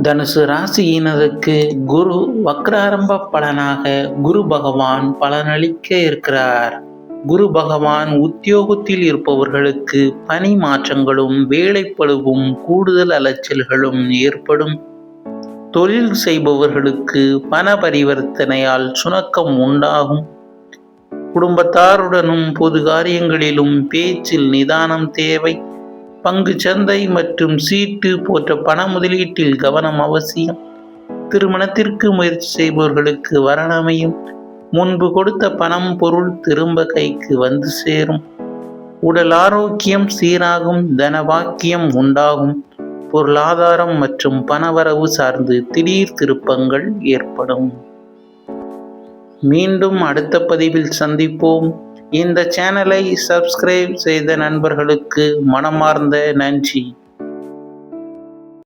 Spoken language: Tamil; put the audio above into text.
தனுசு ராசியினருக்கு குரு வக்ராரம்ப பலனாக குரு பகவான் பலனளிக்க இருக்கிறார். குரு பகவான் உத்தியோகத்தில் இருப்பவர்களுக்கு பணி மாற்றங்களும் வேலைப்பளுவும் கூடுதல் அலைச்சல்களும் ஏற்படும். தொழில் செய்பவர்களுக்கு பண பரிவர்த்தனையால் சுணக்கம் உண்டாகும். குடும்பத்தாருடனும் பொது காரியங்களிலும் பேச்சில் நிதானம் தேவை. பங்கு சந்தை மற்றும் சீட்டு போன்ற பண முதலீட்டில் கவனம் அவசியம். திருமணத்திற்கு முயற்சி செய்பவர்களுக்கு வரன் அமையும். முன்பு கொடுத்த பணம் பொருள் திரும்ப கைக்கு வந்து சேரும். உடல் ஆரோக்கியம் சீராகும். தனபாக்கியம் உண்டாகும். பொருளாதாரம் மற்றும் பணவரவு சார்ந்து திடீர் திருப்பங்கள் ஏற்படும். மீண்டும் அடுத்த பதிவில் சந்திப்போம். இந்த சேனலை சப்ஸ்கிரைப் செய்த நண்பர்களுக்கு மனமார்ந்த நன்றி.